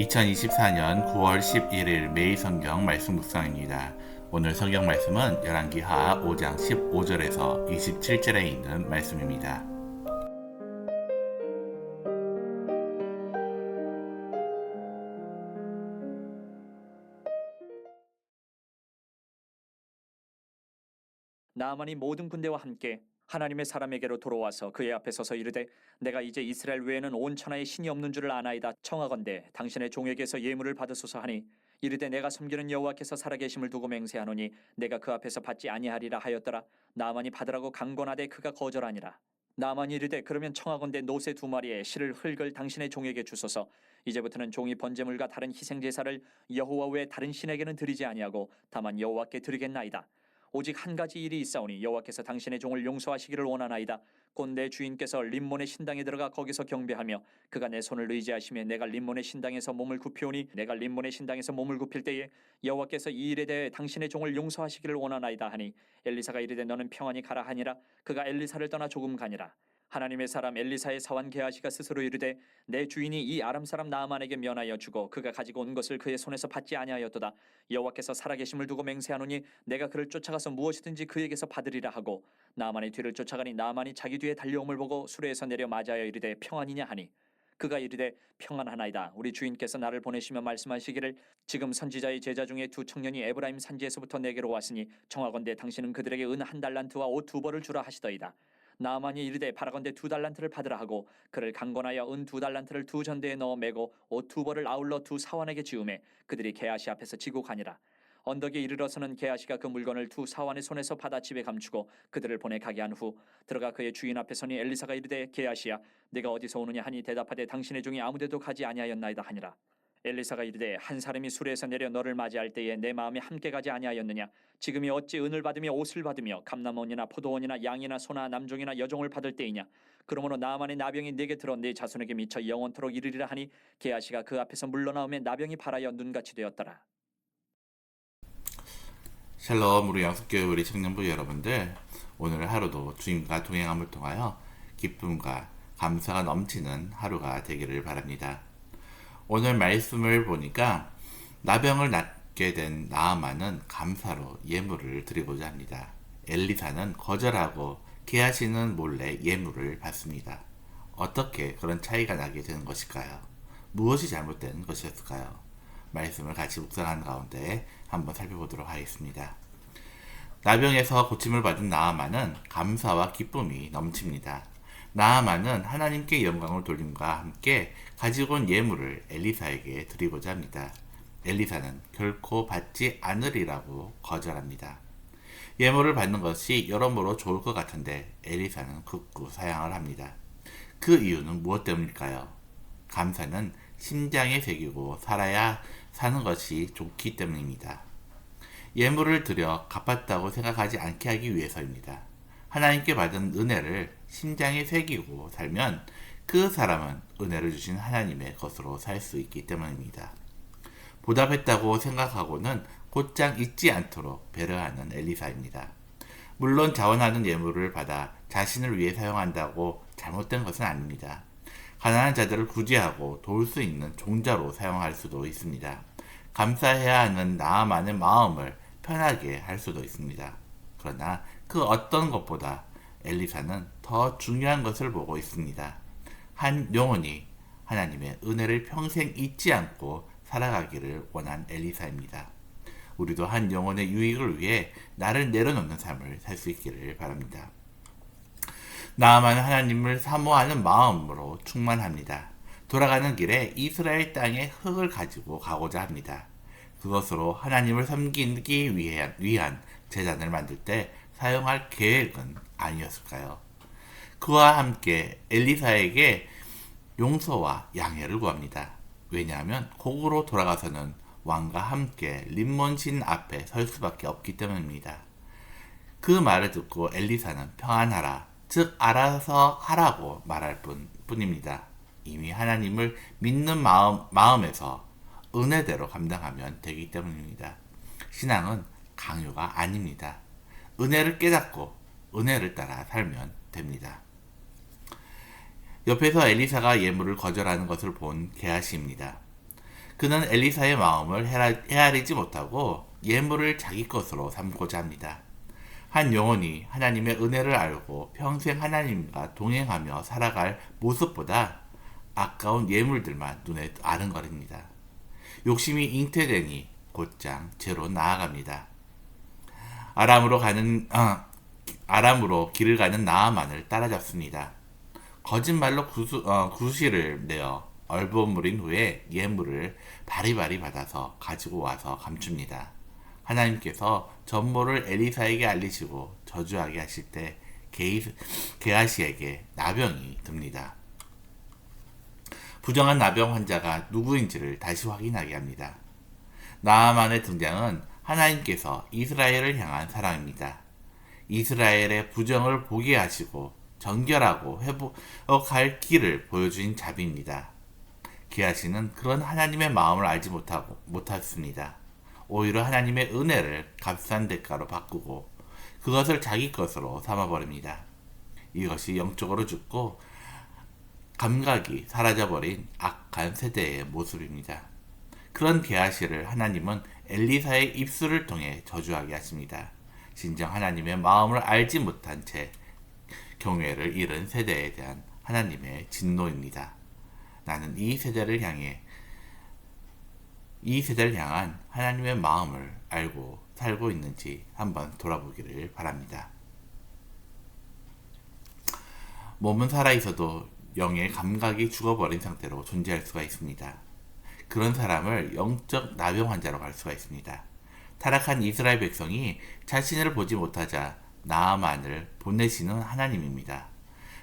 2024년 9월 11일 매일 성경 말씀 묵상입니다. 오늘 성경 말씀은 열왕기하 5장 15절에서 27절에 있는 말씀입니다. 나아만이 모든 군대와 함께 하나님의 사람에게로 돌아와서 그의 앞에 서서 이르되 내가 이제 이스라엘 외에는 온 천하에 신이 없는 줄을 아나이다. 청하건대 당신의 종에게서 예물을 받으소서 하니 이르되 내가 섬기는 여호와께서 살아계심을 두고 맹세하노니 내가 그 앞에서 받지 아니하리라 하였더라. 나아만이 받으라고 강권하되 그가 거절하니라. 나아만이 이르되 그러면 청하건대 노새 2마리에 실을 흙을 당신의 종에게 주소서. 이제부터는 종이 번제물과 다른 희생제사를 여호와 외에 다른 신에게는 드리지 아니하고 다만 여호와께 드리겠나이다. 오직 한 가지 일이 있사오니 여호와께서 당신의 종을 용서하시기를 원하나이다. 곧 내 주인께서 림몬의 신당에 들어가 거기서 경배하며 그가 내 손을 의지하시며 내가 림몬의 신당에서 몸을 굽히오니 내가 림몬의 신당에서 몸을 굽힐 때에 여호와께서 이 일에 대해 당신의 종을 용서하시기를 원하나이다 하니 엘리사가 이르되 너는 평안히 가라 하니라. 그가 엘리사를 떠나 조금 가니라. 하나님의 사람 엘리사의 사환 게하시가 스스로 이르되 내 주인이 이 아람 사람 나아만에게 면하여 주고 그가 가지고 온 것을 그의 손에서 받지 아니하였도다. 여호와께서 살아계심을 두고 맹세하노니 내가 그를 쫓아가서 무엇이든지 그에게서 받으리라 하고 나아만의 뒤를 쫓아가니 나아만이 자기 뒤에 달려옴을 보고 수레에서 내려 맞아여 이르되 평안이냐 하니 그가 이르되 평안하나이다. 우리 주인께서 나를 보내시며 말씀하시기를 지금 선지자의 제자 중에 2 청년이 에브라임 산지에서부터 내게로 왔으니 청하건대 당신은 그들에게 은 1달란트와 옷 2벌을 주라 하시더이다. 나아만이 이르되 바라건대 2달란트를 받으라 하고 그를 강권하여 은 2달란트를 2전대에 넣어 매고 옷 2벌을 아울러 2 사환에게 지우매 그들이 게하시 앞에서 지고 가니라. 언덕에 이르러서는 게하시가 그 물건을 2 사환의 손에서 받아 집에 감추고 그들을 보내 가게 한 후 들어가 그의 주인 앞에 서니 엘리사가 이르되 게하시야 네가 어디서 오느냐 하니 대답하되 당신의 종이 아무데도 가지 아니하였나이다 하니라. 엘리사가 이르되 한 사람이 수레에서 내려 너를 맞이할 때에 내 마음이 함께 가지 아니하였느냐. 지금이 어찌 은을 받으며 옷을 받으며 감람원이나 포도원이나 양이나 소나 남종이나 여종을 받을 때이냐. 그러므로 나아만의 나병이 네게 들어 네 자손에게 미쳐 영원토록 이르리라 하니 게하시가 그 앞에서 물러나오며 나병이 발하여 눈같이 되었더라. 샬롬 우리 양속교회 우리 청년부 여러분들, 오늘 하루도 주님과 동행함을 통하여 기쁨과 감사가 넘치는 하루가 되기를 바랍니다. 오늘 말씀을 보니까 나병을 낫게 된 나아만은 감사로 예물을 드리고자 합니다. 엘리사는 거절하고 게하시는 몰래 예물을 받습니다. 어떻게 그런 차이가 나게 되는 것일까요? 무엇이 잘못된 것이었을까요? 말씀을 같이 묵상하는 가운데 한번 살펴보도록 하겠습니다. 나병에서 고침을 받은 나아만은 감사와 기쁨이 넘칩니다. 나아만은 하나님께 영광을 돌림과 함께 가지고 온 예물을 엘리사에게 드리고자 합니다. 엘리사는 결코 받지 않으리라고 거절합니다. 예물을 받는 것이 여러모로 좋을 것 같은데 엘리사는 극구 사양을 합니다. 그 이유는 무엇 때문일까요? 감사는 심장에 새기고 살아야 사는 것이 좋기 때문입니다. 예물을 드려 갚았다고 생각하지 않게 하기 위해서입니다. 하나님께 받은 은혜를 심장에 새기고 살면 그 사람은 은혜를 주신 하나님의 것으로 살 수 있기 때문입니다. 보답했다고 생각하고는 곧장 잊지 않도록 배려하는 엘리사입니다. 물론 자원하는 예물을 받아 자신을 위해 사용한다고 잘못된 것은 아닙니다. 가난한 자들을 구제하고 도울 수 있는 종자로 사용할 수도 있습니다. 감사해야 하는 나아만의 마음을 편하게 할 수도 있습니다. 그러나 그 어떤 것보다 엘리사는 더 중요한 것을 보고 있습니다. 한 영혼이 하나님의 은혜를 평생 잊지 않고 살아가기를 원한 엘리사입니다. 우리도 한 영혼의 유익을 위해 나를 내려놓는 삶을 살 수 있기를 바랍니다. 나아만은 하나님을 사모하는 마음으로 충만합니다. 돌아가는 길에 이스라엘 땅에 흙을 가지고 가고자 합니다. 그것으로 하나님을 섬기기 위한 제단을 만들 때 사용할 계획은 아니었을까요? 그와 함께 엘리사에게 용서와 양해를 구합니다. 왜냐하면 곡으로 돌아가서는 왕과 함께 림몬 신 앞에 설 수밖에 없기 때문입니다. 그 말을 듣고 엘리사는 평안하라, 즉 알아서 하라고 말할 뿐입니다. 이미 하나님을 믿는 마음에서 은혜대로 감당하면 되기 때문입니다. 신앙은 강요가 아닙니다. 은혜를 깨닫고 은혜를 따라 살면 됩니다. 옆에서 엘리사가 예물을 거절하는 것을 본 게하시입니다. 그는 엘리사의 마음을 헤아리지 못하고 예물을 자기 것으로 삼고자 합니다. 한 영혼이 하나님의 은혜를 알고 평생 하나님과 동행하며 살아갈 모습보다 아까운 예물들만 눈에 아른거립니다. 욕심이 잉태되니 곧장 죄로 나아갑니다. 아람으로 길을 가는 나아만을 따라잡습니다. 거짓말로 구실을 내어 얼버무린 후에 예물을 바리바리 받아서 가지고 와서 감춥니다. 하나님께서 전모를 엘리사에게 알리시고 저주하게 하실 때 게하시에게 나병이 듭니다. 부정한 나병 환자가 누구인지를 다시 확인하게 합니다. 나아만의 등장은 하나님께서 이스라엘을 향한 사랑입니다. 이스라엘의 부정을 보게 하시고 정결하고 회복할 길을 보여주신 자비입니다. 게하시는 그런 하나님의 마음을 알지 못했습니다. 오히려 하나님의 은혜를 값싼 대가로 바꾸고 그것을 자기 것으로 삼아버립니다. 이것이 영적으로 죽고 감각이 사라져버린 악한 세대의 모습입니다. 그런 게하시를 하나님은 엘리사의 입술을 통해 저주하게 하십니다. 진정 하나님의 마음을 알지 못한 채 경외를 잃은 세대에 대한 하나님의 진노입니다. 나는 이 세대를 향한 하나님의 마음을 알고 살고 있는지 한번 돌아보기를 바랍니다. 몸은 살아있어도 영의 감각이 죽어버린 상태로 존재할 수가 있습니다. 그런 사람을 영적 나병 환자로 갈 수가 있습니다. 타락한 이스라엘 백성이 자신을 보지 못하자 나아만을 보내시는 하나님입니다.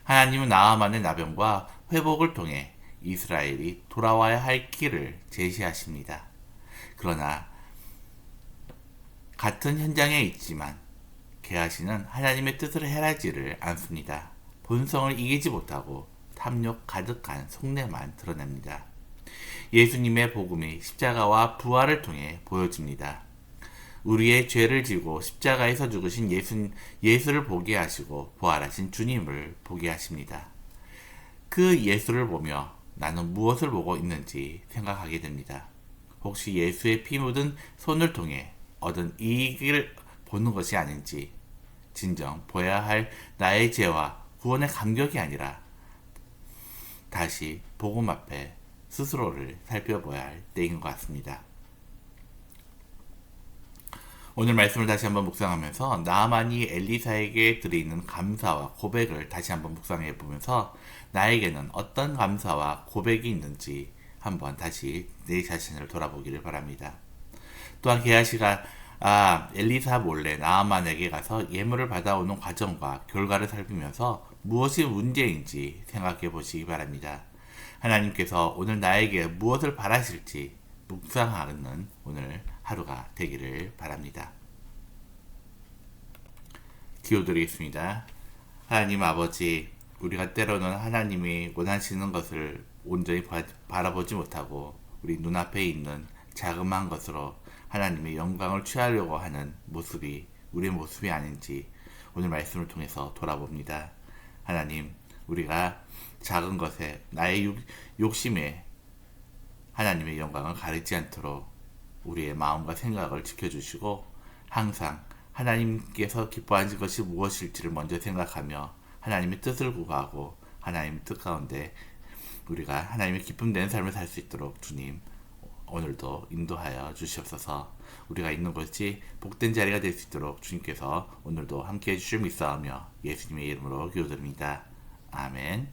하나님은 나아만의 나병과 회복을 통해 이스라엘이 돌아와야 할 길을 제시하십니다. 그러나 같은 현장에 있지만 게하시는 하나님의 뜻을 헤아리지를 않습니다. 본성을 이기지 못하고 탐욕 가득한 속내만 드러냅니다. 예수님의 복음이 십자가와 부활을 통해 보여집니다. 우리의 죄를 지고 십자가에서 죽으신 예수를 보게 하시고 부활하신 주님을 보게 하십니다. 그 예수를 보며 나는 무엇을 보고 있는지 생각하게 됩니다. 혹시 예수의 피 묻은 손을 통해 얻은 이익을 보는 것이 아닌지, 진정 보아야 할 나의 죄와 구원의 감격이 아니라 다시 복음 앞에 스스로를 살펴봐야 할 때인 것 같습니다. 오늘 말씀을 다시 한번 묵상하면서 나아만이 엘리사에게 드리는 감사와 고백을 다시 한번 묵상해 보면서 나에게는 어떤 감사와 고백이 있는지 한번 다시 내 자신을 돌아보기를 바랍니다. 또한 게하시가 엘리사 몰래 나아만에게 가서 예물을 받아오는 과정과 결과를 살피면서 무엇이 문제인지 생각해 보시기 바랍니다. 하나님께서 오늘 나에게 무엇을 바라실지 묵상하는 오늘 하루가 되기를 바랍니다. 기도드리겠습니다. 하나님 아버지, 우리가 때로는 하나님이 원하시는 것을 온전히 바라보지 못하고 우리 눈앞에 있는 자그마한 것으로 하나님의 영광을 취하려고 하는 모습이 우리의 모습이 아닌지 오늘 말씀을 통해서 돌아봅니다. 하나님, 우리가 작은 것에 나의 욕심에 하나님의 영광을 가리지 않도록 우리의 마음과 생각을 지켜주시고 항상 하나님께서 기뻐하시는 것이 무엇일지를 먼저 생각하며 하나님의 뜻을 구하고 하나님의 뜻 가운데 우리가 하나님의 기쁨 되는 삶을 살 수 있도록 주님 오늘도 인도하여 주시옵소서. 우리가 있는 것이 복된 자리가 될 수 있도록 주님께서 오늘도 함께해 주실 믿사오며 예수님의 이름으로 기도드립니다. 아멘.